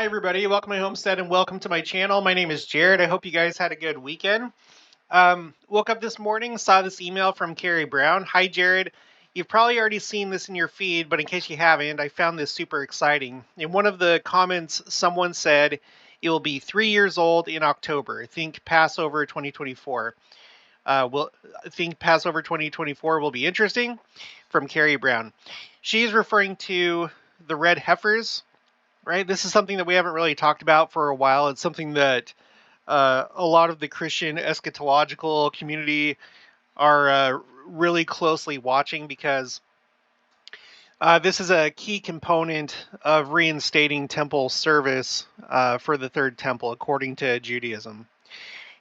everybody. Welcome to my homestead and welcome to my channel. My name is Jared. I hope you guys had a good weekend. Woke up this morning, saw this email from Carrie Brown. Hi, Jared. You've probably already seen this in your feed, but in case you haven't, I found this super exciting. In one of the comments, someone said it will be 3 years old in October. Think Passover 2024. I think Passover 2024 will be interesting, from Carrie Brown. She's referring to the red heifers, right? This is something that we haven't really talked about for a while. It's something that a lot of the Christian eschatological community are really closely watching because this is a key component of reinstating temple service for the third temple, according to Judaism.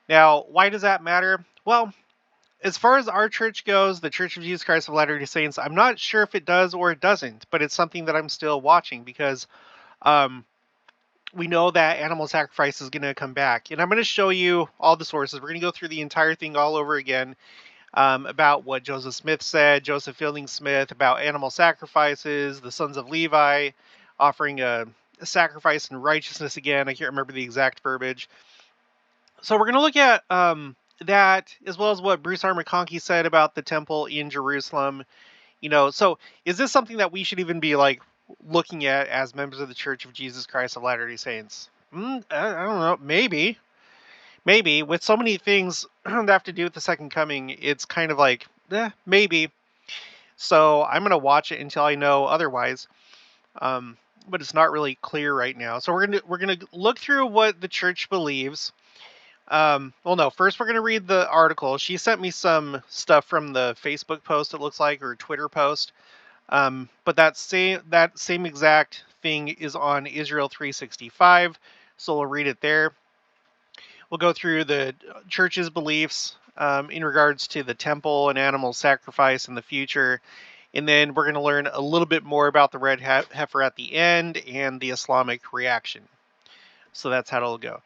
Now, why does that matter? Well, as far as our church goes, the Church of Jesus Christ of Latter-day Saints, I'm not sure if it does or it doesn't, but it's something that I'm still watching because we know that animal sacrifice is going to come back. And I'm going to show you all the sources. We're going to go through the entire thing all over again about what Joseph Smith said, Joseph Fielding Smith, about animal sacrifices, the sons of Levi offering a sacrifice in righteousness again. I can't remember the exact verbiage. So we're going to look at that, as well as what Bruce R. McConkie said about the temple in Jerusalem. So is this something that we should even be looking at as members of the Church of Jesus Christ of Latter-day Saints? I don't know. Maybe with so many things that have to do with the second coming, it's kind of maybe. So I'm going to watch it until I know otherwise. But it's not really clear right now. So we're going to look through what the church believes. First we're going to read the article. She sent me some stuff from the Facebook post, it looks like, or Twitter post. But that same exact thing is on Israel 365, so we'll read it there. We'll go through the church's beliefs in regards to the temple and animal sacrifice in the future, and then we're going to learn a little bit more about the red heifer at the end and the Islamic reaction. So that's how it'll go.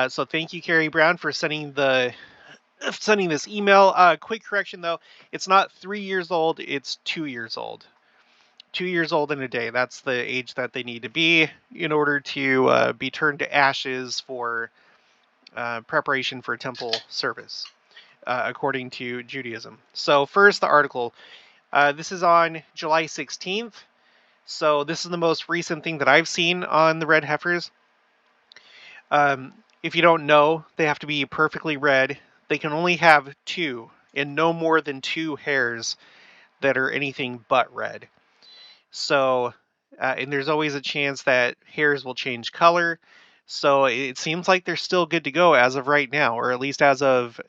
So thank you, Carrie Brown, for sending this email. Quick correction, though. It's not 3 years old. It's 2 years old. 2 years old in a day. That's the age that they need to be in order to be turned to ashes for preparation for temple service, according to Judaism. So first, the article. This is on July 16th. So this is the most recent thing that I've seen on the red heifers. If you don't know, they have to be perfectly red. They can only have 2 and no more than 2 hairs that are anything but red. So, and there's always a chance that hairs will change color. So it seems like they're still good to go as of right now, or at least as of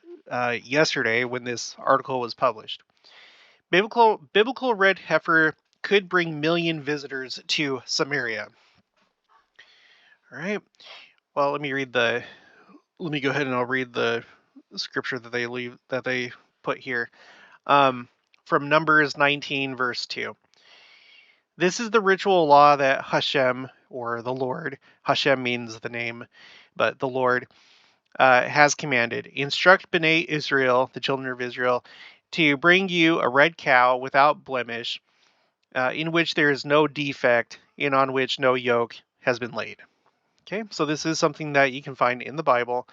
yesterday when this article was published. Biblical red heifer could bring million visitors to Samaria. All right. Well, let me go ahead and I'll read the scripture that they put here. From Numbers 19, verse 2. This is the ritual law that Hashem, or the Lord, Hashem means the name, but the Lord, has commanded. Instruct Bnei Israel, the children of Israel, to bring you a red cow without blemish, in which there is no defect, and on which no yoke has been laid. Okay, so this is something that you can find in the Bible.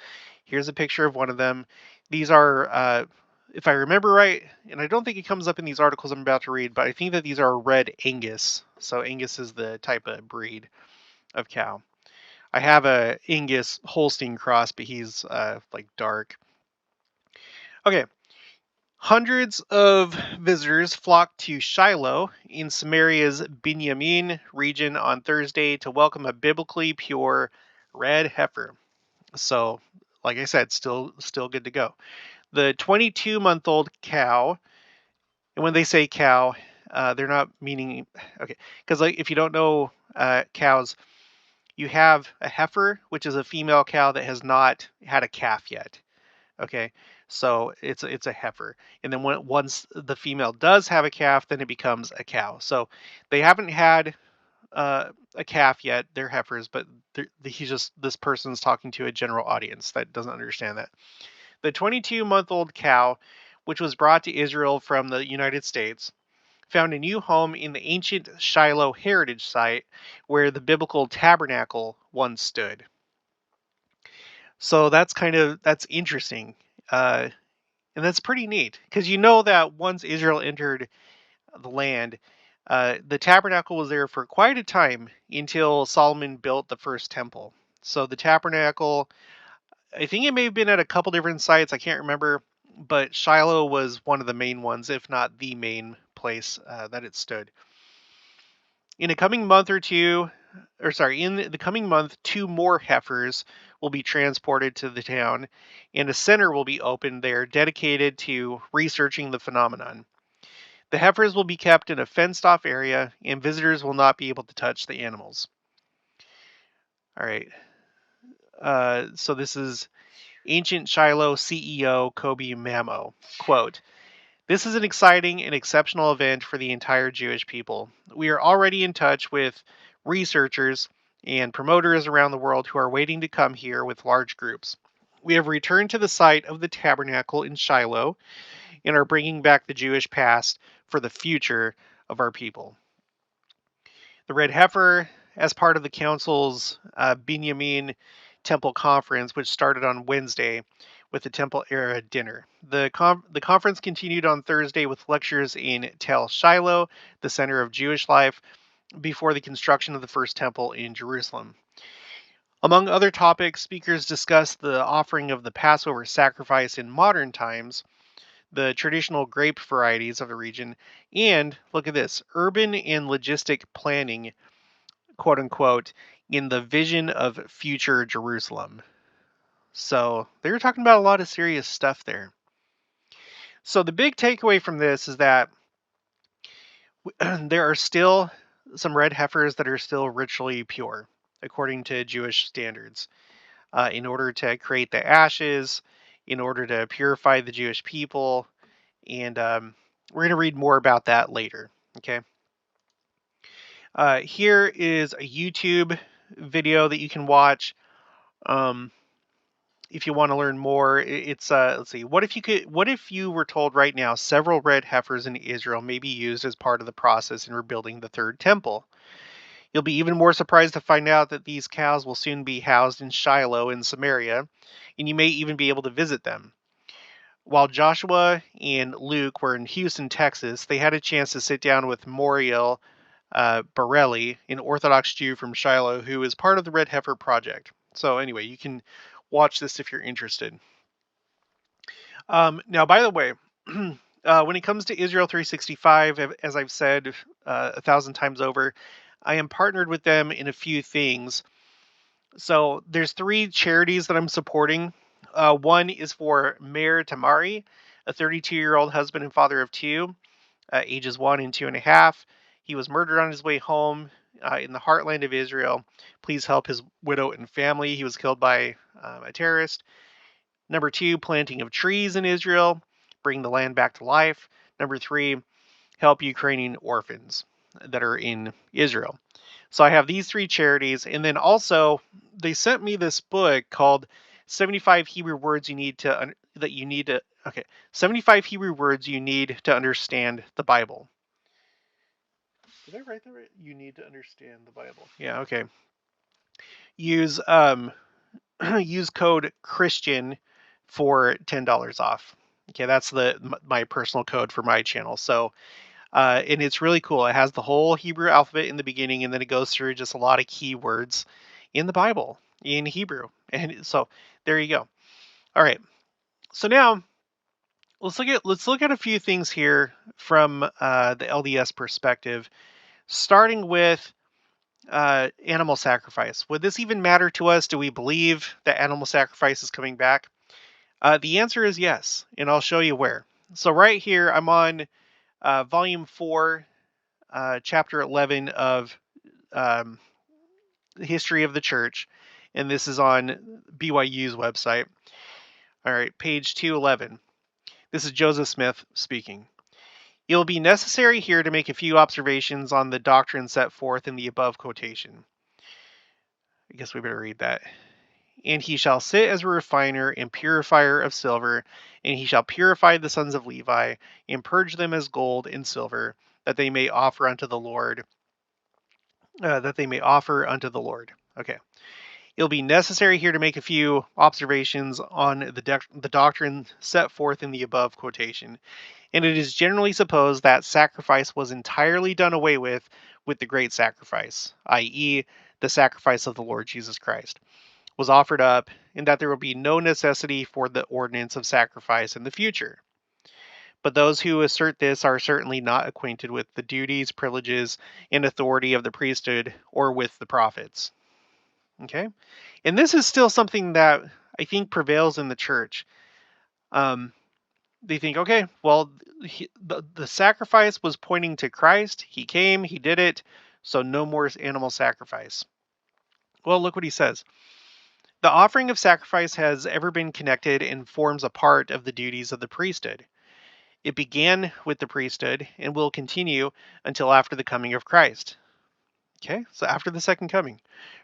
Here's a picture of one of them. These are, if I remember right, and I don't think it comes up in these articles I'm about to read, but I think that these are red Angus. So Angus is the type of breed of cow. I have a Angus Holstein cross, but he's dark. Okay. Hundreds of visitors flocked to Shiloh in Samaria's Binyamin region on Thursday to welcome a biblically pure red heifer. So, like I said, still good to go. The 22-month-old cow, and when they say cow, they're not meaning, okay, because if you don't know cows, you have a heifer, which is a female cow that has not had a calf yet. Okay, so it's a heifer, and then once the female does have a calf, then it becomes a cow. So they haven't had a calf yet. They're heifers, but this person's talking to a general audience that doesn't understand that. The 22-month-old cow, which was brought to Israel from the United States, found a new home in the ancient Shiloh heritage site where the biblical tabernacle once stood. So that's interesting. Uh, and that's pretty neat because you know that once Israel entered the land, the tabernacle was there for quite a time until Solomon built the first temple. So the tabernacle, I think it may have been at a couple different sites, I can't remember, but Shiloh was one of the main ones, if not the main place that it stood. In the coming month or two, or sorry, in the coming month, two more heifers will be transported to the town, and a center will be opened there dedicated to researching the phenomenon. The heifers will be kept in a fenced off area, and visitors will not be able to touch the animals. All right. So this is Ancient Shiloh CEO Kobe Mamo. Quote, "This is an exciting and exceptional event for the entire Jewish people. We are already in touch with researchers and promoters around the world who are waiting to come here with large groups. We have returned to the site of the tabernacle in Shiloh and are bringing back the Jewish past for the future of our people." The red heifer, as part of the council's Binyamin Temple Conference, which started on Wednesday with the Temple Era dinner. The conference continued on Thursday with lectures in Tel Shiloh, the center of Jewish life, before the construction of the first temple in Jerusalem. Among other topics, speakers discussed the offering of the Passover sacrifice in modern times, the traditional grape varieties of the region, and, look at this, urban and logistic planning, quote unquote, in the vision of future Jerusalem. So they were talking about a lot of serious stuff there. So the big takeaway from this is that there are still some red heifers that are still ritually pure, according to Jewish standards, in order to create the ashes, in order to purify the Jewish people. And we're going to read more about that later. Okay. Here is a YouTube video that you can watch. If you want to learn more, it's let's see. What if you were told right now several red heifers in Israel may be used as part of the process in rebuilding the third temple? You'll be even more surprised to find out that these cows will soon be housed in Shiloh in Samaria, and you may even be able to visit them. While Joshua and Luke were in Houston, Texas, they had a chance to sit down with Moriel Borelli, an Orthodox Jew from Shiloh who is part of the Red Heifer Project. So anyway, you can watch this if you're interested. Now, by the way, when it comes to Israel 365, as I've said 1,000 times over, I am partnered with them in a few things. So there's three charities that I'm supporting. One is for Meir Tamari, a 32-year-old husband and father of two, ages 1 and 2.5. He was murdered on his way home in the heartland of Israel. Please help his widow and family. He was killed by a terrorist. Number 2, planting of trees in Israel, bring the land back to life. Number 3, help Ukrainian orphans that are in Israel. So I have these three charities, and then also they sent me this book called 75 Hebrew words you need to 75 Hebrew words you need to understand the Bible. Did I write that right? You need to understand the Bible. Yeah, okay. Use use code Christian for $10 off. Okay, that's my personal code for my channel. So and it's really cool. It has the whole Hebrew alphabet in the beginning, and then it goes through just a lot of keywords in the Bible in Hebrew. And so there you go. All right. So now let's look at a few things here from the LDS perspective, starting with animal sacrifice. Would this even matter to us? Do we believe that animal sacrifice is coming back? The answer is yes, and I'll show you where. So right here, I'm on volume 4, chapter 11 of the History of the Church, and this is on BYU's website. All right, page 211. This is Joseph Smith speaking. It will be necessary here to make a few observations on the doctrine set forth in the above quotation. I guess we better read that. And he shall sit as a refiner and purifier of silver, and he shall purify the sons of Levi, and purge them as gold and silver, that they may offer unto the Lord. Okay. It'll be necessary here to make a few observations on the doctrine set forth in the above quotation. And it is generally supposed that sacrifice was entirely done away with the great sacrifice, i.e., the sacrifice of the Lord Jesus Christ, was offered up, and that there will be no necessity for the ordinance of sacrifice in the future. But those who assert this are certainly not acquainted with the duties, privileges, and authority of the priesthood or with the prophets. Okay? And this is still something that I think prevails in the church. They think, okay, well, the sacrifice was pointing to Christ. He came, he did it, so no more animal sacrifice. Well, look what he says. The offering of sacrifice has ever been connected and forms a part of the duties of the priesthood. It began with the priesthood and will continue until after the coming of Christ. Okay, so after the second coming,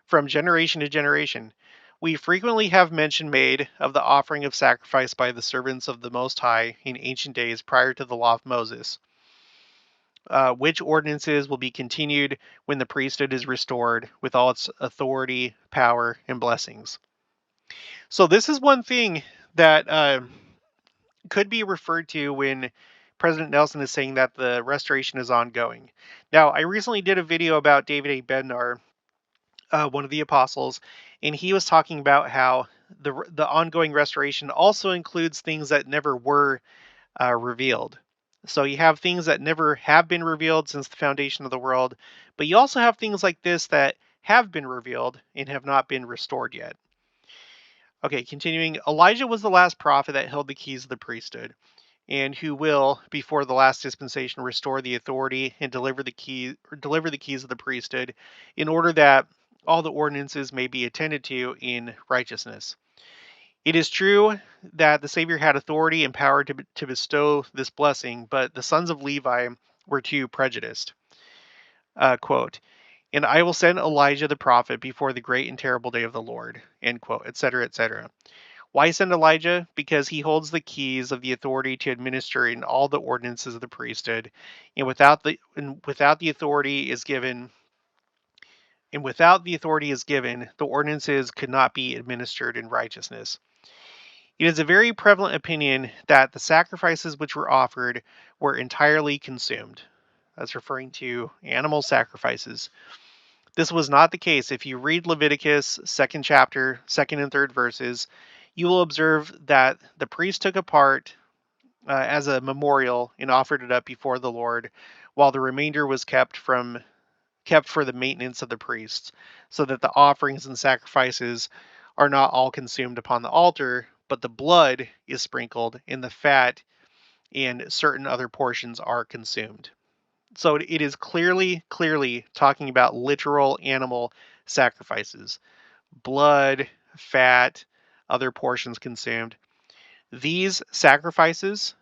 from generation to generation, we frequently have mention made of the offering of sacrifice by the servants of the Most High in ancient days prior to the law of Moses, which ordinances will be continued when the priesthood is restored with all its authority, power, and blessings. So this is one thing that could be referred to when President Nelson is saying that the restoration is ongoing. Now, I recently did a video about David A. Bednar, one of the apostles, and he was talking about how the ongoing restoration also includes things that never were revealed. So you have things that never have been revealed since the foundation of the world, but you also have things like this that have been revealed and have not been restored yet. Okay, continuing. Elijah was the last prophet that held the keys of the priesthood, and who will, before the last dispensation, restore the authority and deliver the keys of the priesthood, in order that all the ordinances may be attended to in righteousness. It is true that the Savior had authority and power to bestow this blessing, but the sons of Levi were too prejudiced. Quote, and I will send Elijah the prophet before the great and terrible day of the Lord, end quote, etc., etc. Why send Elijah? Because he holds the keys of the authority to administer in all the ordinances of the priesthood, and without the authority is given, the ordinances could not be administered in righteousness. It is a very prevalent opinion that the sacrifices which were offered were entirely consumed. That's referring to animal sacrifices. This was not the case. If you read Leviticus, 2nd chapter, 2nd and 3rd verses, you will observe that the priest took a part as a memorial and offered it up before the Lord, while the remainder was kept for the maintenance of the priests, so that the offerings and sacrifices are not all consumed upon the altar, but the blood is sprinkled and the fat and certain other portions are consumed. So it is clearly talking about literal animal sacrifices. Blood, fat, other portions consumed. These sacrifices,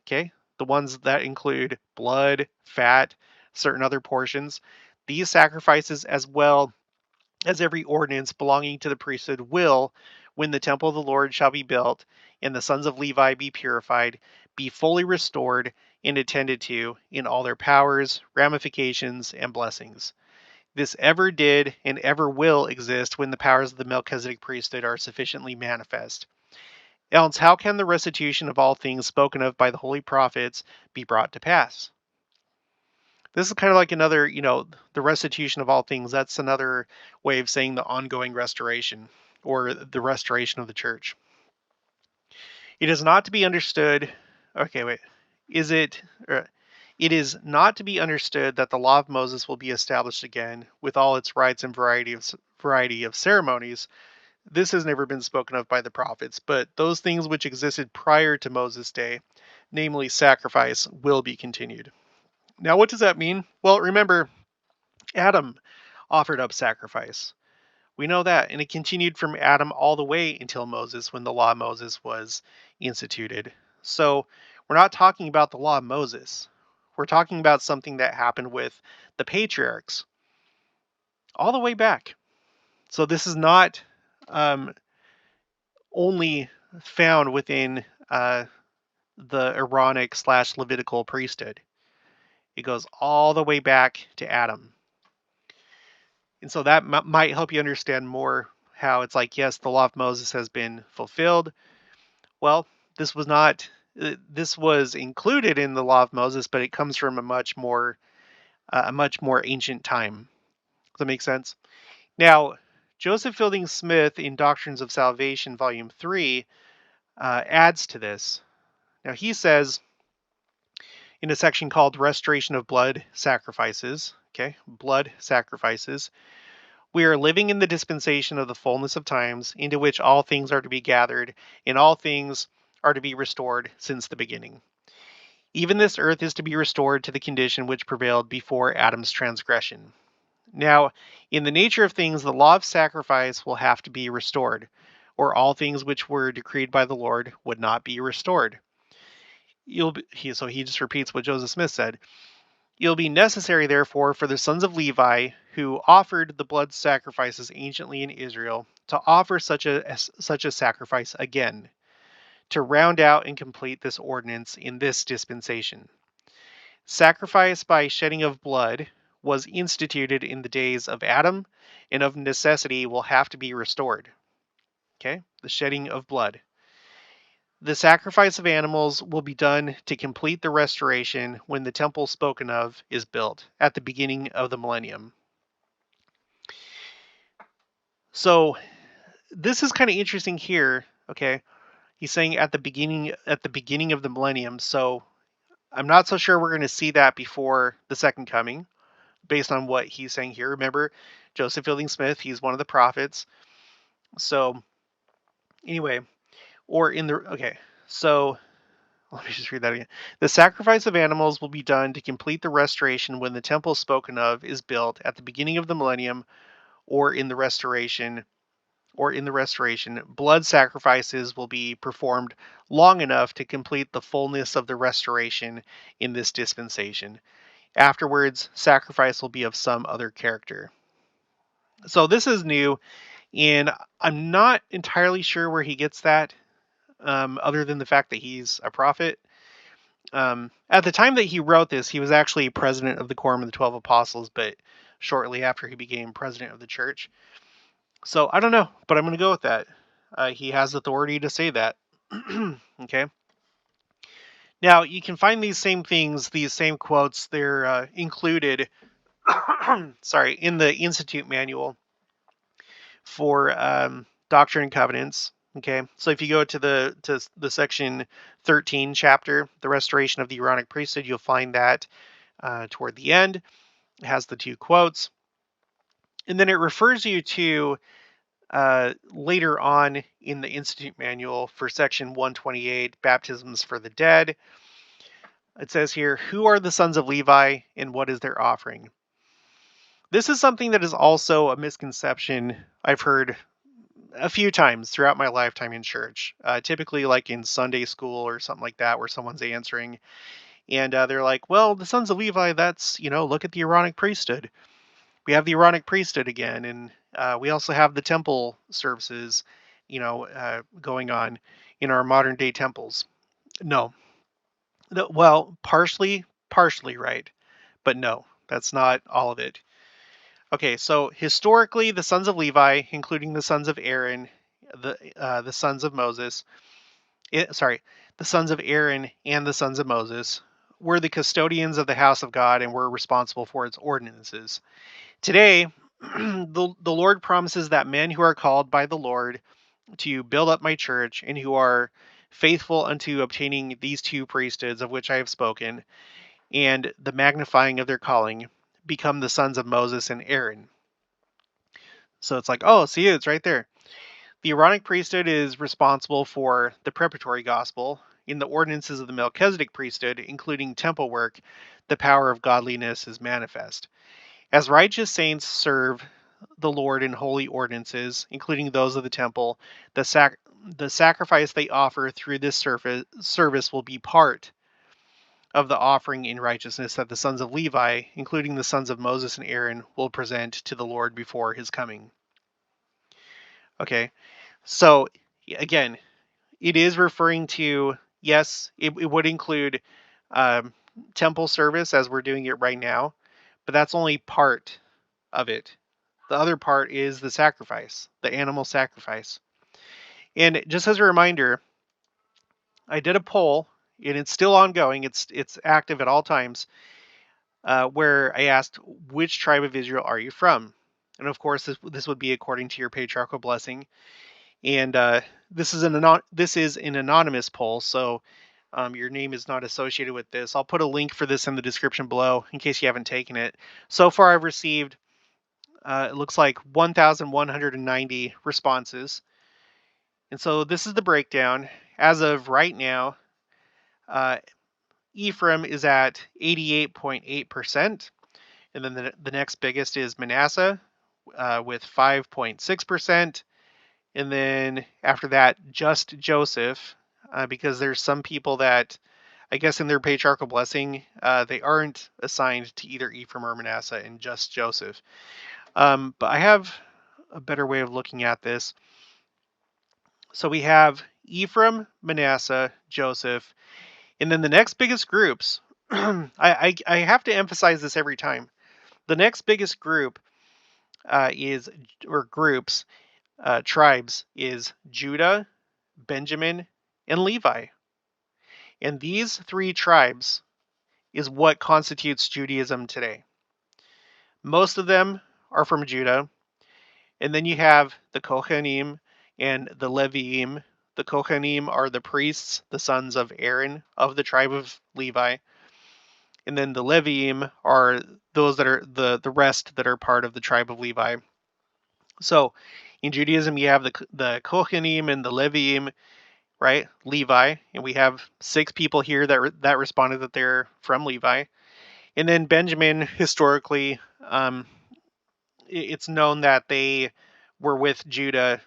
okay, the ones that include blood, fat, certain other portions, these sacrifices, as well as every ordinance belonging to the priesthood, will, when the temple of the Lord shall be built and the sons of Levi be purified, be fully restored and attended to in all their powers, ramifications, and blessings. This ever did and ever will exist when the powers of the Melchizedek priesthood are sufficiently manifest. Else, how can the restitution of all things spoken of by the holy prophets be brought to pass? This is kind of like another, the restitution of all things. That's another way of saying the ongoing restoration or the restoration of the church. It is not to be understood. Okay, wait. Is it? It is not to be understood that the law of Moses will be established again with all its rites and variety of ceremonies. This has never been spoken of by the prophets, but those things which existed prior to Moses' day, namely sacrifice, will be continued. Now, what does that mean? Well, remember, Adam offered up sacrifice. We know that, and it continued from Adam all the way until Moses, when the law of Moses was instituted. So we're not talking about the law of Moses. We're talking about something that happened with the patriarchs all the way back. So this is not only found within the Aaronic / Levitical priesthood. It goes all the way back to Adam. And so that might help you understand more how it's like, yes, the law of Moses has been fulfilled. Well, this was not, this was included in the law of Moses, but it comes from a much more ancient time. Does that make sense? Now, Joseph Fielding Smith in Doctrines of Salvation, Volume 3, adds to this. Now, he says in a section called Restoration of Blood Sacrifices, okay, blood sacrifices, we are living in the dispensation of the fullness of times, into which all things are to be gathered, and all things are to be restored since the beginning. Even this earth is to be restored to the condition which prevailed before Adam's transgression. Now, in the nature of things, the law of sacrifice will have to be restored, or all things which were decreed by the Lord would not be restored. So he just repeats what Joseph Smith said. It'll be necessary, therefore, for the sons of Levi, who offered the blood sacrifices anciently in Israel, to offer such a sacrifice again, to round out and complete this ordinance in this dispensation. Sacrifice by shedding of blood was instituted in the days of Adam, and of necessity will have to be restored. Okay, the shedding of blood. The sacrifice of animals will be done to complete the restoration when the temple spoken of is built at the beginning of the millennium. So this is kind of interesting here. Okay, he's saying at the beginning of the millennium. So I'm not so sure we're going to see that before the second coming, based on what he's saying here. Remember, Joseph Fielding Smith, he's one of the prophets. So anyway, so let me just read that again. The sacrifice of animals will be done to complete the restoration when the temple spoken of is built at the beginning of the millennium, or in the restoration. Blood sacrifices will be performed long enough to complete the fullness of the restoration in this dispensation. Afterwards, sacrifice will be of some other character. So this is new, and I'm not entirely sure where he gets that, other than the fact that he's a prophet. At the time that he wrote this, he was actually president of the Quorum of the 12 Apostles, but shortly after he became president of the church. So I don't know, but I'm going to go with that. He has authority to say that. Okay. Now, you can find these same things, these same quotes, they're included in the Institute Manual for Doctrine and Covenants. Okay, so if you go to the section 13 chapter, the restoration of the Aaronic priesthood, you'll find that toward the end. It has the two quotes. And then it refers you to later on in the Institute Manual for section 128, Baptisms for the Dead. It says here, who are the sons of Levi and what is their offering? This is something that is also a misconception I've heard a few times throughout my lifetime in church, typically like in Sunday school or something like that, where someone's answering, and they're like, well, the sons of Levi, that's, look at the Aaronic priesthood. We have the Aaronic priesthood again, and we also have the temple services, going on in our modern day temples. No. Well, partially right, but no, that's not all of it. Okay, so historically, the sons of Levi, including the sons of Aaron, the sons of Moses, the sons of Aaron and the sons of Moses, were the custodians of the house of God and were responsible for its ordinances. Today, the Lord promises that men who are called by the Lord to build up my church and who are faithful unto obtaining these two priesthoods of which I have spoken, and the magnifying of their calling, become the sons of Moses and Aaron. So it's like, oh, see, it's right there. The Aaronic priesthood is responsible for the preparatory gospel. In the ordinances of the Melchizedek priesthood, including temple work, the power of godliness is manifest. As righteous saints serve the Lord in holy ordinances, including those of the temple, the sacrifice they offer through this service will be part of the offering in righteousness that the sons of Levi, including the sons of Moses and Aaron, will present to the Lord before his coming. Okay, so again, it is referring to, yes, it would include temple service as we're doing it right now, but that's only part of it. The other part is the sacrifice, the animal sacrifice. And just as a reminder, I did a poll, and it's still ongoing. It's active at all times, where I asked, which tribe of Israel are you from? And of course, this would be according to your patriarchal blessing. And this is an anonymous poll, so your name is not associated with this. I'll put a link for this in the description below in case you haven't taken it. So far, I've received it looks like 1,190 responses. And so this is the breakdown. As of right now, uh, Ephraim is at 88.8%. And then the next biggest is Manasseh with 5.6%. And then after that, just Joseph, because there's some people that, I guess in their patriarchal blessing, they aren't assigned to either Ephraim or Manasseh, and just Joseph. But I have a better way of looking at this. So we have Ephraim, Manasseh, Joseph, and then the next biggest groups. I have to emphasize this every time. The next biggest group tribes is Judah, Benjamin, and Levi. And these three tribes is what constitutes Judaism today. Most of them are from Judah. And then you have the Kohanim and the Leviim. The Kohanim are the priests, the sons of Aaron of the tribe of Levi. And then the Leviim are those that are the rest that are part of the tribe of Levi. So in Judaism, you have the Kohanim and the Leviim, right? Levi, and we have 6 people here that responded that they're from Levi. And then Benjamin, historically, it's known that they were with Judah,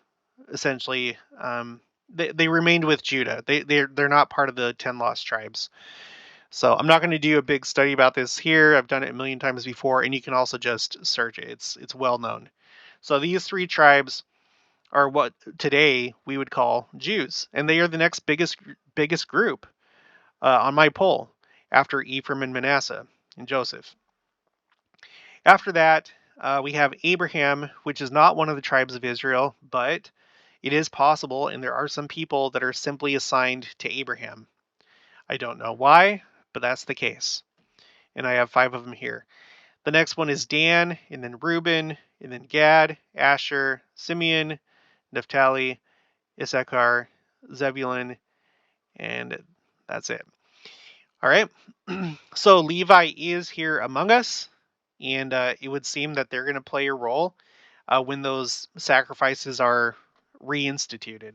essentially. They remained with Judah. They're not part of the 10 lost tribes. So I'm not going to do a big study about this here. I've done it a million times before, and you can also just search it. It's well known. So these 3 tribes are what today we would call Jews, and they are the next biggest group on my poll, after Ephraim and Manasseh and Joseph. After that, we have Abraham, which is not one of the tribes of Israel, but it is possible, and there are some people that are simply assigned to Abraham. I don't know why, but that's the case. And I have 5 of them here. The next one is Dan, and then Reuben, and then Gad, Asher, Simeon, Naphtali, Issachar, Zebulun, and that's it. All right. So Levi is here among us, and it would seem that they're going to play a role when those sacrifices are reinstituted.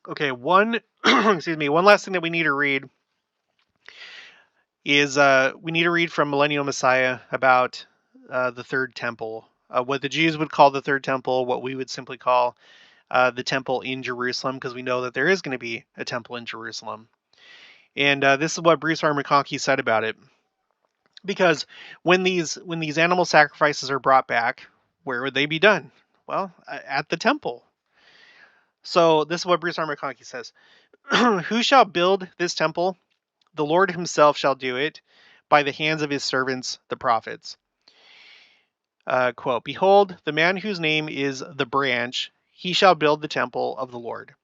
Okay, one one last thing that we need to read is we need to read from Millennial Messiah about the third temple, what the Jews would call the third temple, what we would simply call the temple in Jerusalem, because we know that there is going to be a temple in Jerusalem. And this is what Bruce R. McConkie said about it. Because when these animal sacrifices are brought back, where would they be done? Well, at the temple. So this is what Bruce R. McConkie says. Who shall build this temple? The Lord himself shall do it by the hands of his servants, the prophets. Quote, behold, the man whose name is the branch, he shall build the temple of the Lord.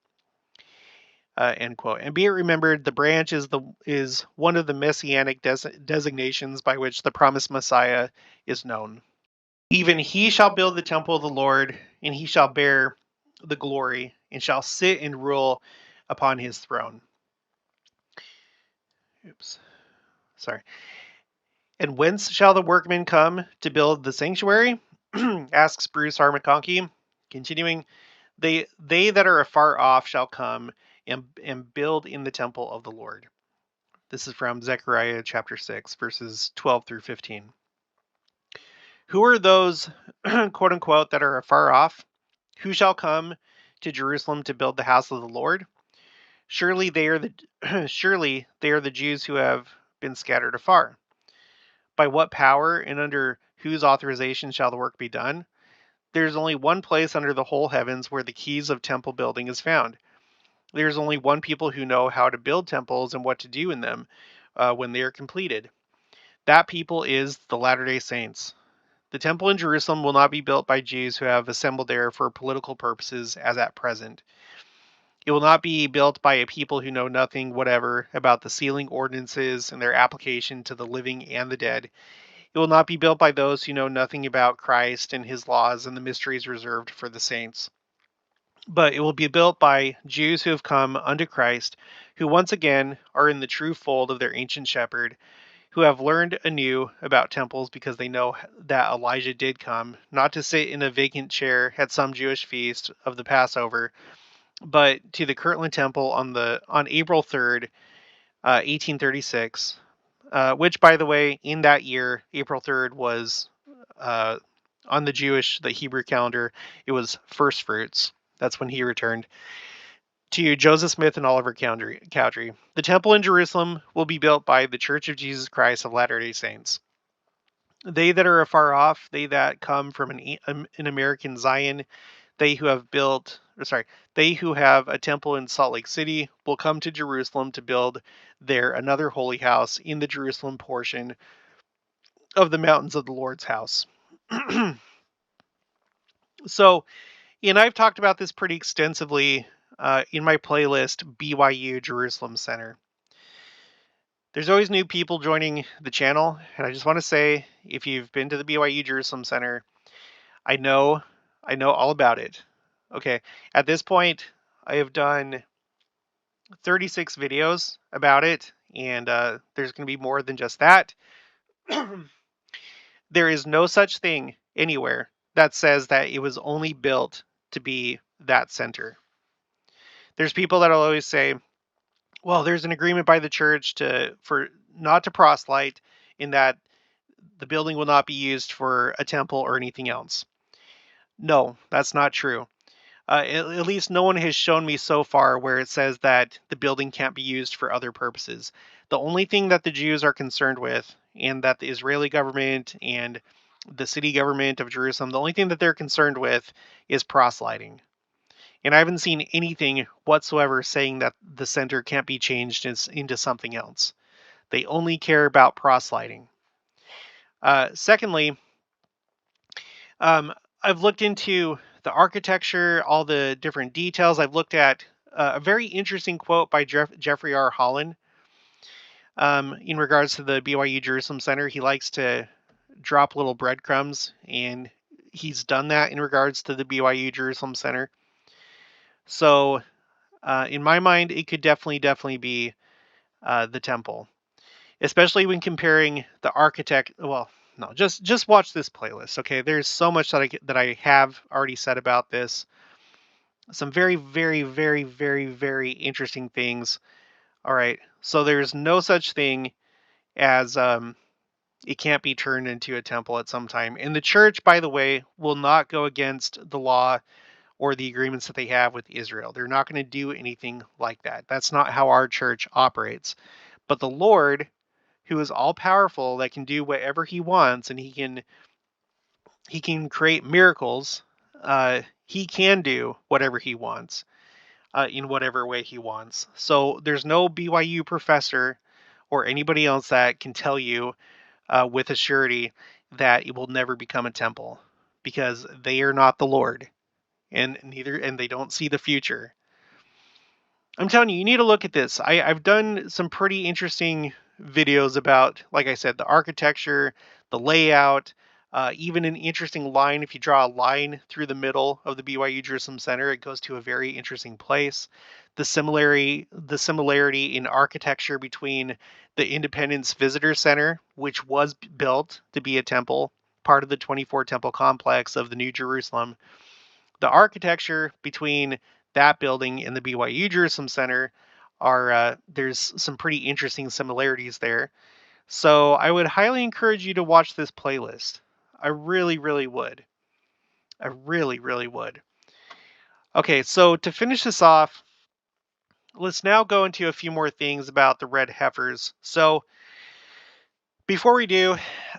End quote. And be it remembered, the branch is one of the messianic designations by which the promised Messiah is known. Even he shall build the temple of the Lord, and he shall bear the glory, and shall sit and rule upon his throne. Oops. Sorry. And whence shall the workmen come to build the sanctuary? Asks Bruce R. McConkie. Continuing, they that are afar off shall come and build in the temple of the Lord. This is from Zechariah chapter 6, verses 12 through 15. Who are those, quote unquote, that are afar off? Who shall come to Jerusalem to build the house of the Lord? Surely they are the Jews who have been scattered afar. By what power and under whose authorization shall the work be done? There is only one place under the whole heavens where the keys of temple building is found, There's only one people who know how to build temples and what to do in them when they are completed. That people is the Latter-day Saints. The temple in Jerusalem will not be built by Jews who have assembled there for political purposes as at present. It will not be built by a people who know nothing whatever about the sealing ordinances and their application to the living and the dead. It will not be built by those who know nothing about Christ and his laws and the mysteries reserved for the saints. But it will be built by Jews who have come unto Christ, who once again are in the true fold of their ancient shepherd, who have learned anew about temples because they know that Elijah did come, not to sit in a vacant chair at some Jewish feast of the Passover, but to the Kirtland Temple on April 3rd, 1836, which, by the way, in that year, April 3rd was uh, on the Hebrew calendar, it was first fruits. That's when he returned to Joseph Smith and Oliver Cowdery. The temple in Jerusalem will be built by the Church of Jesus Christ of Latter-day Saints. They that are afar off, they that come from an American Zion, they who have they who have a temple in Salt Lake City will come to Jerusalem to build there another holy house in the Jerusalem portion of the mountains of the Lord's house. So, and I've talked about this pretty extensively in my playlist, BYU Jerusalem Center. There's always new people joining the channel, and I just want to say, if you've been to the BYU Jerusalem Center, I know all about it. Okay, at this point, I have done 36 videos about it, and there's going to be more than just that. There is no such thing anywhere that says that it was only built to be that center. There's people that'll always say, well, there's an agreement by the church for not to proselyte, in that the building will not be used for a temple or anything else. No, that's not true. At least no one has shown me so far where it says that the building can't be used for other purposes. The only thing that the Jews are concerned with, and that the Israeli government and the city government of Jerusalem, the only thing that they're concerned with is proselyting. And I haven't seen anything whatsoever saying that the center can't be changed into something else. They only care about proselyting. Secondly, I've looked into the architecture, all the different details. I've looked at a very interesting quote by Jeffrey R. Holland in regards to the BYU Jerusalem Center. He likes to drop little breadcrumbs, and he's done that in regards to the BYU Jerusalem Center. So, in my mind, it could definitely be the temple, especially when comparing the architect. Well, no, just watch this playlist. Okay, there's so much that I have already said about this. Some very, very, very, very, very interesting things. All right, so there's no such thing as it can't be turned into a temple at some time. And the church, by the way, will not go against the law or the agreements that they have with Israel. They're not going to do anything like that. That's not how our church operates. But the Lord, who is all powerful, that can do whatever he wants, and he can create miracles. He can do whatever he wants in whatever way he wants. So there's no BYU professor or anybody else that can tell you with a surety that it will never become a temple, because they are not the Lord, and they don't see the future. I'm telling you, you need to look at this. I've done some pretty interesting videos about, like I said, the architecture, the layout, even an interesting line. If you draw a line through the middle of the BYU Jerusalem Center, it goes to a very interesting place. The similarity in architecture between the Independence Visitor Center, which was built to be a temple, part of the 24 temple complex of the New Jerusalem. The architecture between that building and the BYU Jerusalem Center there's some pretty interesting similarities there. So I would highly encourage you to watch this playlist. I really, really would. I really, really would. Okay, so to finish this off, let's now go into a few more things about the red heifers. So before we do,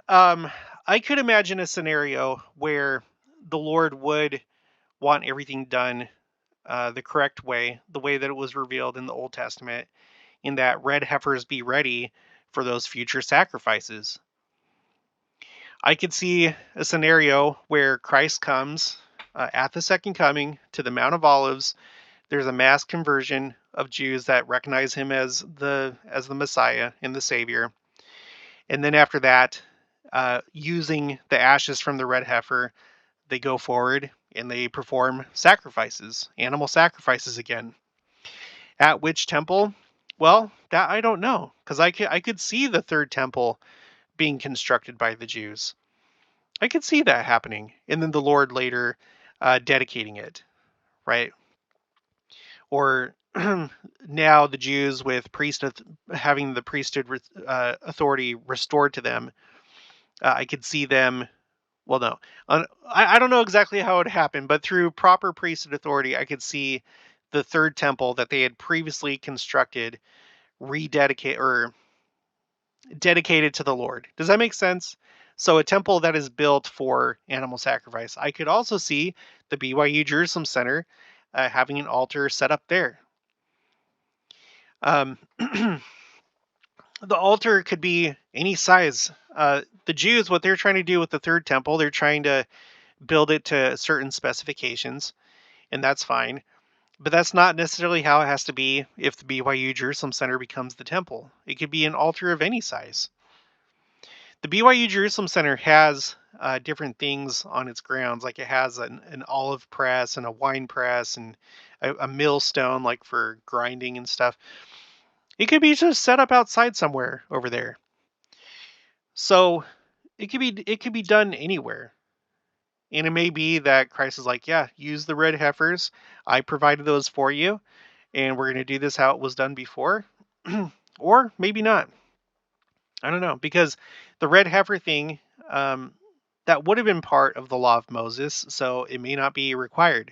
I could imagine a scenario where the Lord would want everything done the correct way, the way that it was revealed in the Old Testament, in that red heifers be ready for those future sacrifices. I could see a scenario where Christ comes at the second coming to the Mount of Olives. There's a mass conversion of Jews that recognize him as the Messiah and the Savior. And then after that, using the ashes from the red heifer, they go forward and they perform sacrifices, animal sacrifices again. At which temple? Well, that I don't know, because I could see the third temple being constructed by the Jews. I could see that happening, and then the Lord later dedicating it, right? Or now the Jews with having the priesthood authority restored to them. I could see them. Well, no, I don't know exactly how it happened, but through proper priesthood authority, I could see the third temple that they had previously constructed rededicate or dedicated to the Lord. Does that make sense? So a temple that is built for animal sacrifice. I could also see the BYU Jerusalem Center having an altar set up there. Um, the altar could be any size. The Jews, what they're trying to do with the third temple, they're trying to build it to certain specifications, and that's fine. But that's not necessarily how it has to be if the BYU Jerusalem Center becomes the temple. It could be an altar of any size. The BYU Jerusalem Center has different things on its grounds, like it has an olive press and a wine press and a millstone, like for grinding and stuff. It could be just set up outside somewhere over there. So it could be done anywhere. And it may be that Christ is like, yeah, use the red heifers. I provided those for you, and we're going to do this how it was done before. Or maybe not. I don't know, because the red heifer thing, that would have been part of the law of Moses, so it may not be required.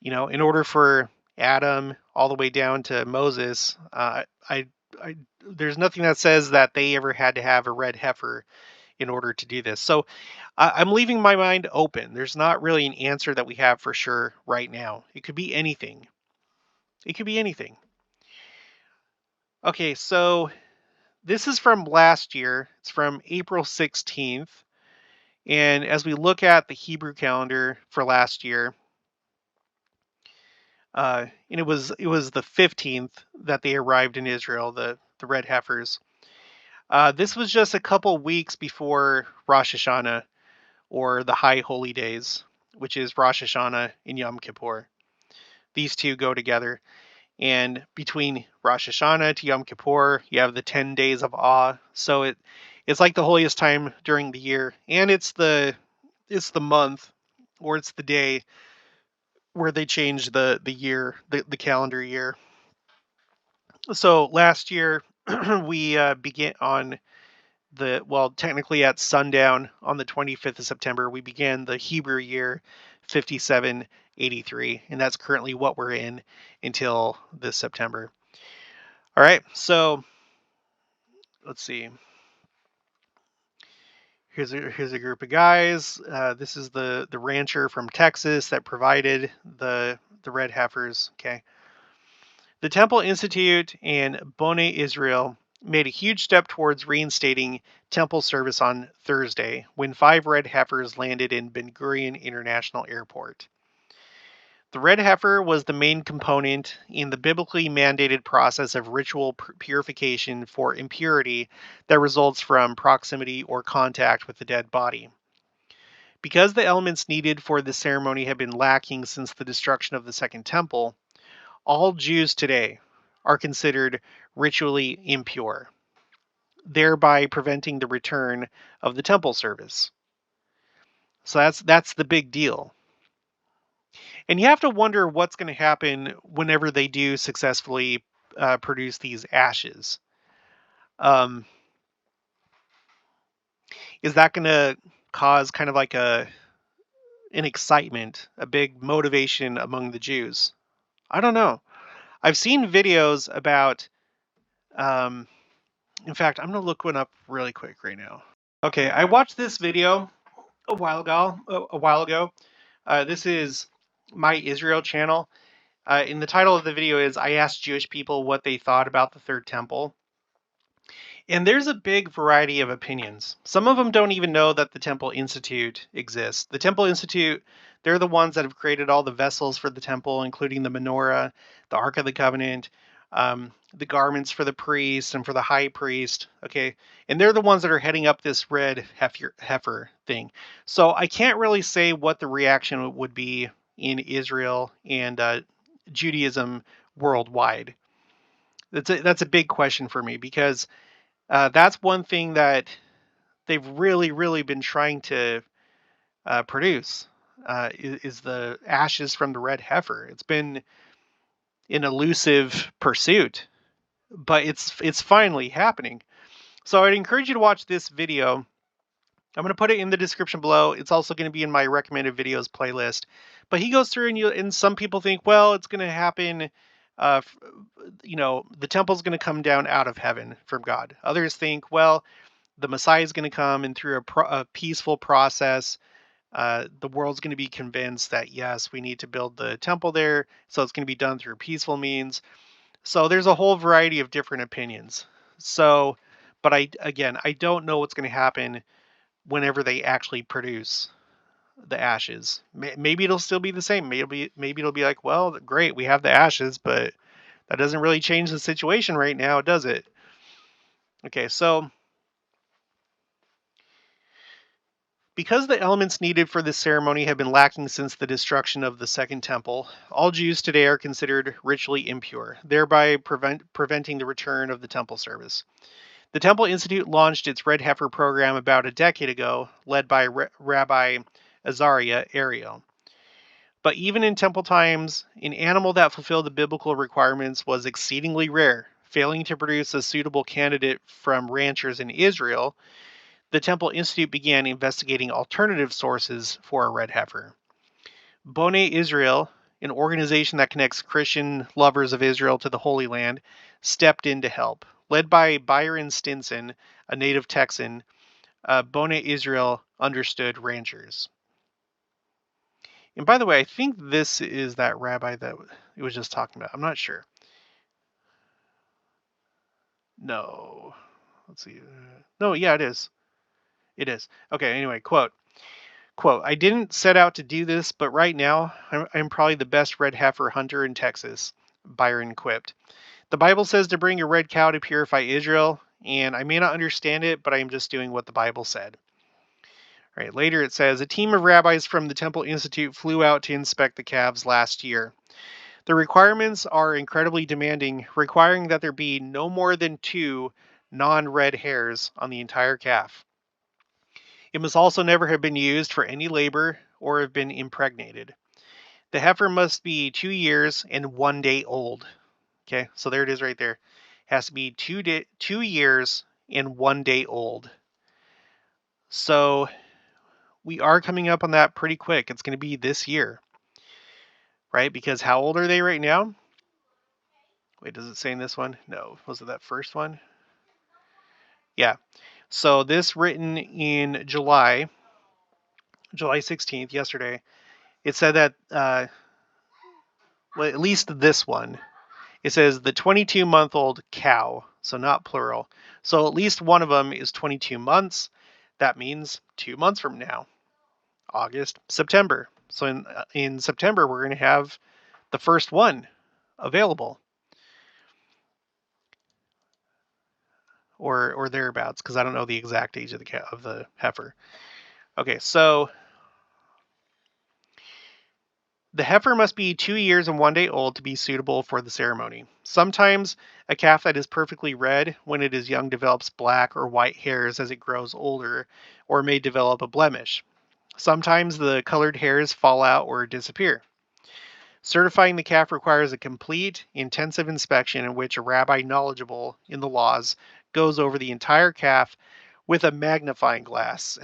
In order for Adam all the way down to Moses, there's nothing that says that they ever had to have a red heifer in order to do this. So I'm leaving my mind open. There's not really an answer that we have for sure right now. It could be anything. It could be anything. Okay, so this is from last year. It's from April 16th. And as we look at the Hebrew calendar for last year, and it was the 15th that they arrived in Israel, the red heifers. This was just a couple weeks before Rosh Hashanah, or the High Holy Days, which is Rosh Hashanah and Yom Kippur. These two go together. And between Rosh Hashanah to Yom Kippur, you have the 10 days of awe. So it's like the holiest time during the year, and it's the month, or it's the day where they change the year, the calendar year. So last year we began on technically at sundown on the 25th of September, we began the Hebrew year 5783, and that's currently what we're in until this September. All right, so let's see. Here's a group of guys. This is the rancher from Texas that provided the red heifers. Okay. The Temple Institute and Bone Israel made a huge step towards reinstating temple service on Thursday when 5 red heifers landed in Ben Gurion International Airport. The red heifer was the main component in the biblically mandated process of ritual purification for impurity that results from proximity or contact with the dead body. Because the elements needed for the ceremony had been lacking since the destruction of the Second Temple, all Jews today are considered ritually impure, thereby preventing the return of the temple service. So that's the big deal. And you have to wonder what's going to happen whenever they do successfully produce these ashes. Is that going to cause kind of like an excitement, a big motivation among the Jews? I don't know. I've seen videos about. In fact, I'm going to look one up really quick right now. Okay, I watched this video a while ago. This is My Israel channel. In the title of the video is I asked Jewish people what they thought about the third temple. And there's a big variety of opinions. Some of them don't even know that the Temple Institute exists. The Temple Institute, they're the ones that have created all the vessels for the temple, including the menorah, the Ark of the Covenant, the garments for the priest and for the high priest. Okay. And they're the ones that are heading up this red heifer thing. So I can't really say what the reaction would be in Israel and Judaism worldwide. That's a big question for me because that's one thing that they've really been trying to produce is the ashes from the red heifer. It's been an elusive pursuit, but it's finally happening. So I'd encourage you to watch this video. I'm going to put it in the description below. It's also going to be in my recommended videos playlist. But he goes through and some people think, well, it's going to happen. Uh, the temple's going to come down out of heaven from God. Others think, well, the Messiah is going to come, and through a peaceful process, the world's going to be convinced that yes, we need to build the temple there, so it's going to be done through peaceful means. So there's a whole variety of different opinions. So, but I don't know what's going to happen whenever they actually produce the ashes. Maybe it'll still be the same. Maybe it'll be like, well, great, we have the ashes, but that doesn't really change the situation right now, does it? Okay, so because the elements needed for this ceremony have been lacking since the destruction of the Second Temple, all Jews today are considered ritually impure, thereby preventing the return of the temple service. The Temple Institute launched its Red Heifer program about a decade ago, led by Rabbi Azariah Ariel. But even in temple times, an animal that fulfilled the biblical requirements was exceedingly rare, failing to produce a suitable candidate from ranchers in Israel. The Temple Institute began investigating alternative sources for a red heifer. B'nai Israel, an organization that connects Christian lovers of Israel to the Holy Land, stepped in to help. Led by Byron Stinson, a native Texan, B'nai Israel understood ranchers. And by the way, I think this is that rabbi that it was just talking about. I'm not sure. No. Let's see. No, yeah, it is. It is. Okay, anyway, quote, I didn't set out to do this, but right now, I'm probably the best red heifer hunter in Texas, Byron quipped. The Bible says to bring a red cow to purify Israel, and I may not understand it, but I'm just doing what the Bible said. All right, later it says, a team of rabbis from the Temple Institute flew out to inspect the calves last year. The requirements are incredibly demanding, requiring that there be no more than 2 non-red hairs on the entire calf. It must also never have been used for any labor or have been impregnated. The heifer must be 2 years and 1 day old. Okay, so there it is right there. It has to be 2 years and 1 day old. So we are coming up on that pretty quick. It's going to be this year, right? Because how old are they right now? Wait, does it say in this one? No. Was it that first one? Yeah. So this written in July 16th, yesterday, it said that, well, at least this one, it says the 22-month-old cow, so not plural. So at least one of them is 22 months. That means 2 months from now, August, September. So in September, we're going to have the first one available. Or thereabouts, because I don't know the exact age of the heifer. Okay, so the heifer must be 2 years and 1 day old to be suitable for the ceremony. Sometimes a calf that is perfectly red when it is young develops black or white hairs as it grows older, or may develop a blemish. Sometimes the colored hairs fall out or disappear. Certifying the calf requires a complete, intensive inspection in which a rabbi knowledgeable in the laws goes over the entire calf with a magnifying glass.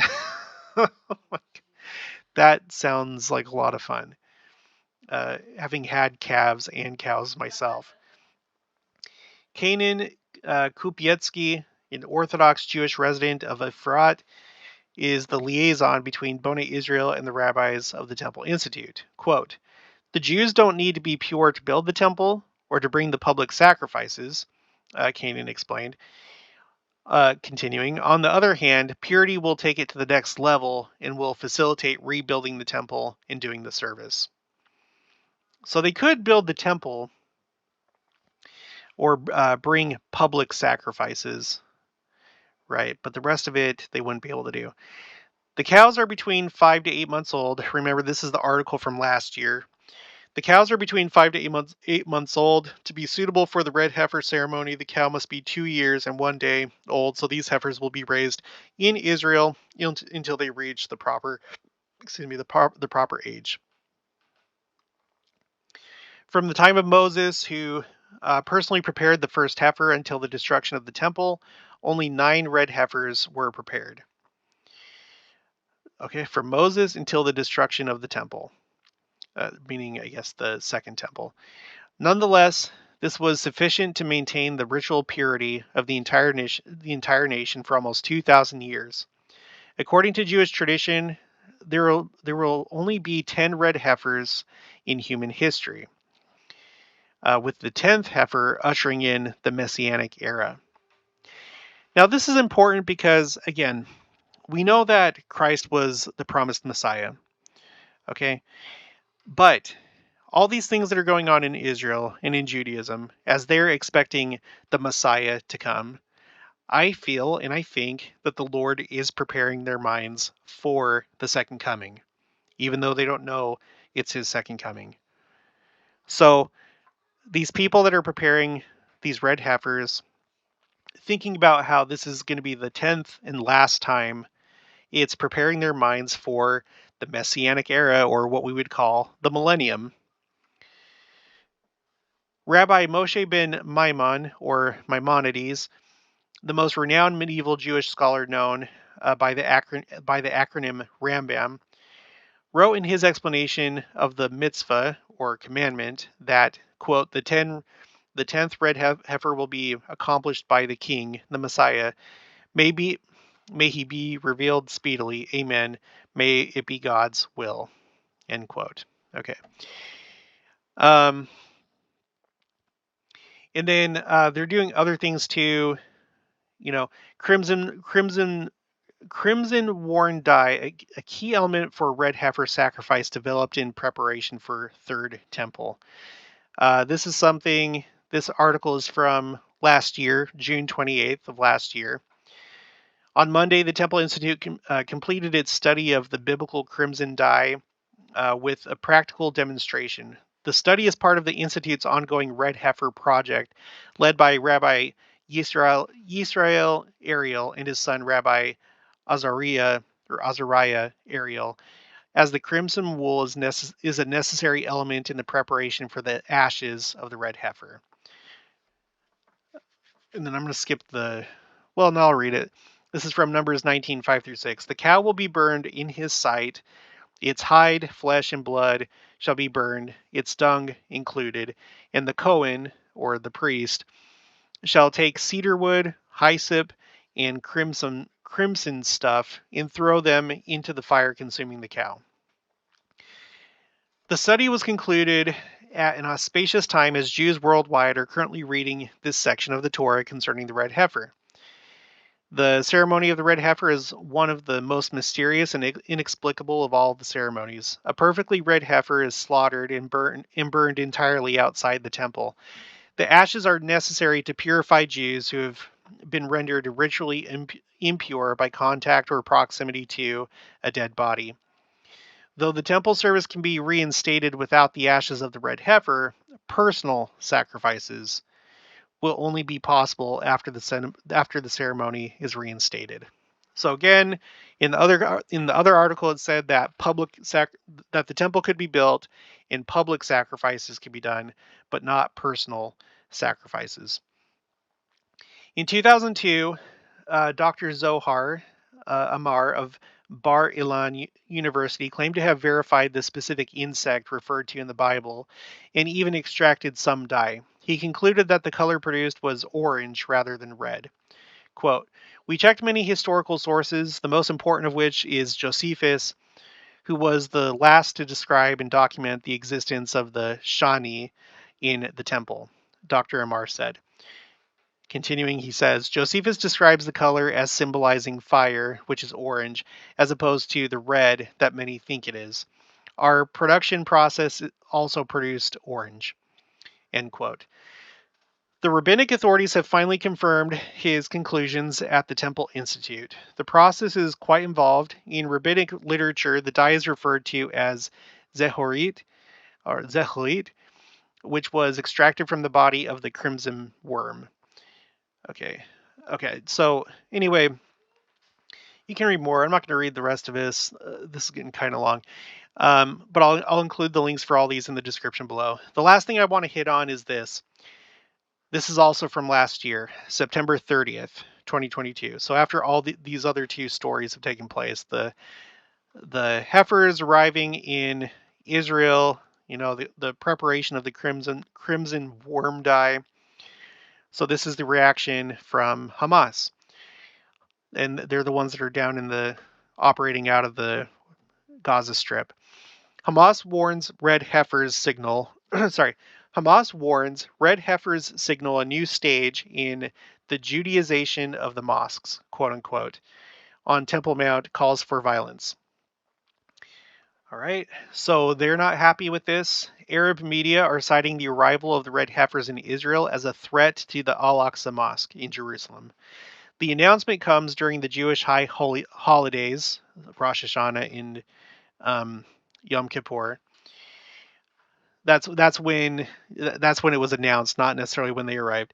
That sounds like a lot of fun. Having had calves and cows myself. Kanan Kupietsky, an Orthodox Jewish resident of Efrat, is the liaison between B'nai Israel and the rabbis of the Temple Institute. Quote, The Jews don't need to be pure to build the temple or to bring the public sacrifices, Canaan explained. Continuing, on the other hand, purity will take it to the next level and will facilitate rebuilding the temple and doing the service. So they could build the temple or bring public sacrifices, right? But the rest of it, they wouldn't be able to do. The cows are between 5 to 8 months old. Remember, this is the article from last year. The cows are between 5 to 8 months old. To be suitable for the red heifer ceremony, the cow must be 2 years and 1 day old. So these heifers will be raised in Israel until they reach the proper age. From the time of Moses, who personally prepared the first heifer until the destruction of the temple, only 9 red heifers were prepared. Okay, from Moses until the destruction of the temple, meaning, I guess, the second temple. Nonetheless, this was sufficient to maintain the ritual purity of the entire nation for almost 2,000 years. According to Jewish tradition, there will only be 10 red heifers in human history, with the 10th heifer ushering in the Messianic era. Now, this is important because, again, we know that Christ was the promised Messiah, okay? But all these things that are going on in Israel and in Judaism, as they're expecting the Messiah to come, I feel and I think that the Lord is preparing their minds for the second coming, even though they don't know it's his second coming. So these people that are preparing these red heifers, thinking about how this is going to be the 10th and last time, it's preparing their minds for the Messianic era, or what we would call the millennium. Rabbi Moshe ben Maimon, or Maimonides, the most renowned medieval Jewish scholar known by the acronym Rambam, wrote in his explanation of the mitzvah, or commandment, that, quote, the 10th red heifer will be accomplished by the king, the Messiah. May he be revealed speedily. Amen. May it be God's will. End quote. Okay. And then they're doing other things too. You know, crimson worn dye, a key element for red heifer sacrifice developed in preparation for Third Temple. This is something. This article is from last year, June 28th of last year. On Monday, the Temple Institute completed its study of the biblical crimson dye with a practical demonstration. The study is part of the Institute's ongoing Red Heifer project, led by Rabbi Yisrael Ariel and his son Rabbi Azariah Ariel, as the crimson wool is a necessary element in the preparation for the ashes of the red heifer. And then I'm going to skip no, I'll read it. This is from Numbers 19:5-6. The cow will be burned in his sight. Its hide, flesh, and blood shall be burned, its dung included, and the Cohen, or the priest, shall take cedar wood, hyssop, and crimson stuff, and throw them into the fire consuming the cow. The study was concluded at an auspicious time, as Jews worldwide are currently reading this section of the Torah concerning the red heifer. The ceremony of the red heifer is one of the most mysterious and inexplicable of all the ceremonies. A perfectly red heifer is slaughtered and burned entirely outside the temple. The ashes are necessary to purify Jews who have been rendered ritually impure by contact or proximity to a dead body. Though the temple service can be reinstated without the ashes of the red heifer, personal sacrifices will only be possible after the ceremony is reinstated. So again, in the other article, it said that that the temple could be built and public sacrifices could be done, but not personal sacrifices. In 2002, Dr. Zohar Amar of Bar Ilan University claimed to have verified the specific insect referred to in the Bible and even extracted some dye. He concluded that the color produced was orange rather than red. Quote, "We checked many historical sources, the most important of which is Josephus, who was the last to describe and document the existence of the Shani in the temple, Dr. Amar said. Continuing, he says, Josephus describes the color as symbolizing fire, which is orange, as opposed to the red that many think it is. Our production process also produced orange. End quote. The rabbinic authorities have finally confirmed his conclusions at the Temple Institute. The process is quite involved. In rabbinic literature, the dye is referred to as zehorit, or zehorit, which was extracted from the body of the crimson worm. Okay. So anyway, you can read more. I'm not going to read the rest of this. This is getting kind of long. But I'll include the links for all these in the description below. The last thing I want to hit on is this. This is also from last year, September 30th, 2022. So after all these other two stories have taken place, the Heifers arriving in Israel, the preparation of the crimson worm dye. So this is the reaction from Hamas. And they're the ones that are down in the operating out of the Gaza Strip. Hamas warns red heifers signal a new stage in the Judaization of the mosques, quote unquote, on Temple Mount, calls for violence. All right, so they're not happy with this. Arab media are citing the arrival of the red heifers in Israel as a threat to the Al-Aqsa Mosque in Jerusalem. The announcement comes during the Jewish high holy holidays, Rosh Hashanah and Yom Kippur. That's when it was announced, not necessarily when they arrived.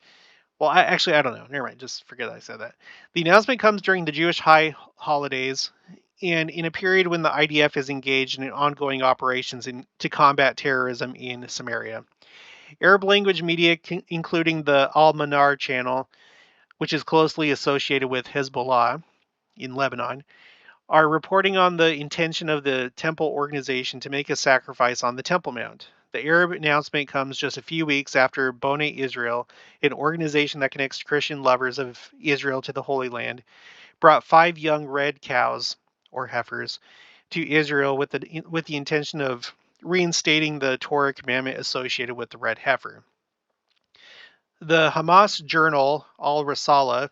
Well, I don't know. Never mind. Just forget I said that. The announcement comes during the Jewish high holidays and in a period when the IDF is engaged in ongoing operations to combat terrorism in Samaria. Arab language media, including the Al-Manar channel, which is closely associated with Hezbollah in Lebanon, are reporting on the intention of the temple organization to make a sacrifice on the Temple Mount. The Arab announcement comes just a few weeks after Boneh Israel, an organization that connects Christian lovers of Israel to the Holy Land, brought 5 young red cows, or heifers, to Israel with the intention of reinstating the Torah commandment associated with the red heifer. The Hamas journal Al Risala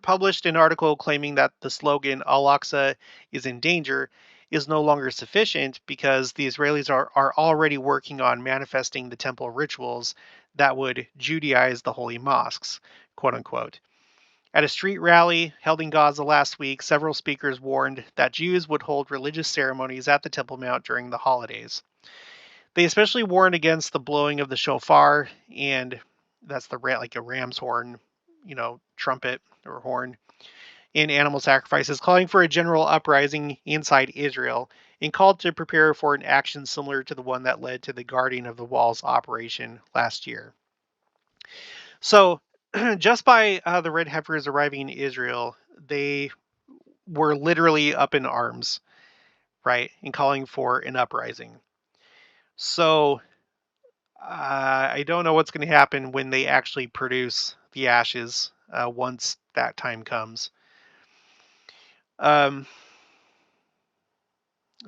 published an article claiming that the slogan Al-Aqsa is in danger is no longer sufficient because the Israelis are already working on manifesting the temple rituals that would Judaize the holy mosques, quote unquote. At a street rally held in Gaza last week, several speakers warned that Jews would hold religious ceremonies at the Temple Mount during the holidays. They especially warned against the blowing of the shofar, and that's like a ram's horn, trumpet or horn, in animal sacrifices, calling for a general uprising inside Israel, and called to prepare for an action similar to the one that led to the Guardian of the Walls operation last year. So, just by the red heifers arriving in Israel, they were literally up in arms, right, and calling for an uprising. So, I don't know what's going to happen when they actually produce the ashes once that time comes.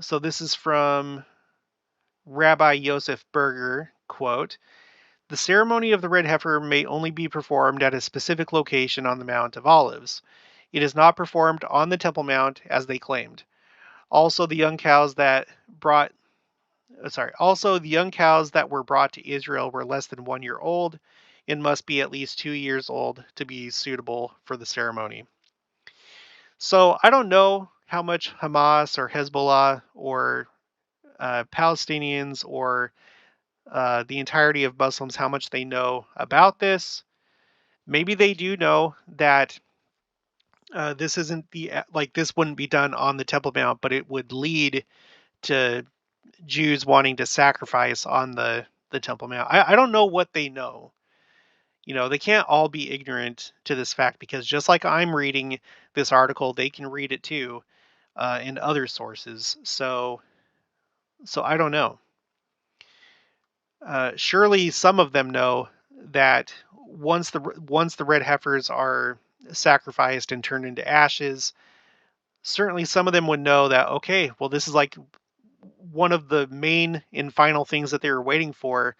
So this is from Rabbi Yosef Berger, quote, "The ceremony of the red heifer may only be performed at a specific location on the Mount of Olives. It is not performed on the Temple Mount as they claimed. Also, the young cows that were brought to Israel were less than 1 year old and must be at least 2 years old to be suitable for the ceremony." So I don't know how much Hamas or Hezbollah or Palestinians or the entirety of Muslims, how much they know about this. Maybe they do know that this isn't this wouldn't be done on the Temple Mount, but it would lead to Jews wanting to sacrifice on the Temple Mount. I don't know what they know. They can't all be ignorant to this fact, because just like I'm reading this article, they can read it too in other sources. So I don't know. Surely some of them know that once the red heifers are sacrificed and turned into ashes, certainly some of them would know that, okay, well, this is like one of the main and final things that they were waiting for.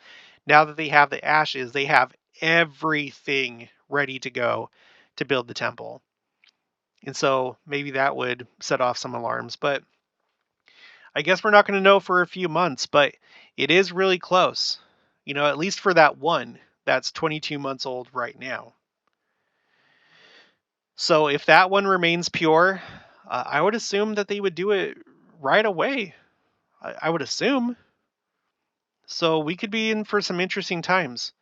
Now that they have the ashes, they have everything ready to go to build the temple. And so maybe that would set off some alarms. But I guess we're not going to know for a few months, but it is really close. At least for that one that's 22 months old right now. So if that one remains pure, I would assume that they would do it right away. I would assume. So we could be in for some interesting times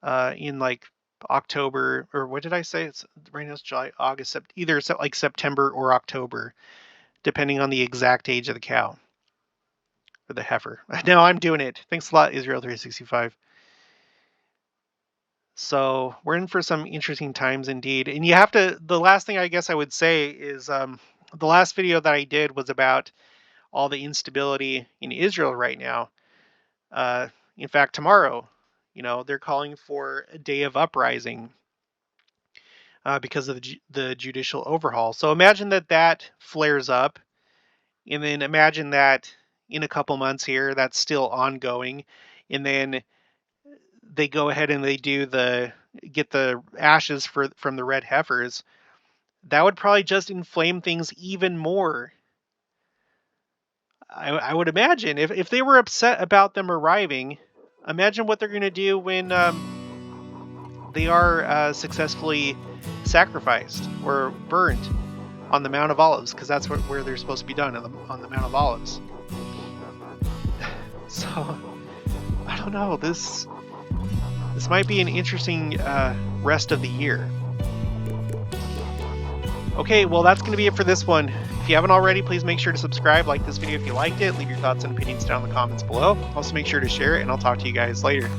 in like October, or what did I say? It's right now it's July, August, either like September or October, depending on the exact age of the cow or the heifer. No, I'm doing it. Thanks a lot, Israel 365. So we're in for some interesting times indeed. And you have to, the last thing I guess I would say is the last video that I did was about all the instability in Israel right now. In fact, tomorrow, they're calling for a day of uprising because of the judicial overhaul. So imagine that flares up, and then imagine that in a couple months here, that's still ongoing, and then they go ahead and they get the ashes from the red heifers. That would probably just inflame things even more. I would imagine if they were upset about them arriving, imagine what they're going to do when they are successfully sacrificed or burned on the Mount of Olives, because that's where they're supposed to be done, on the Mount of Olives. So I don't know. This might be an interesting rest of the year. Okay, well, that's going to be it for this one. If you haven't already, please make sure to subscribe, like this video if you liked it, leave your thoughts and opinions down in the comments below. Also, make sure to share it, and I'll talk to you guys later.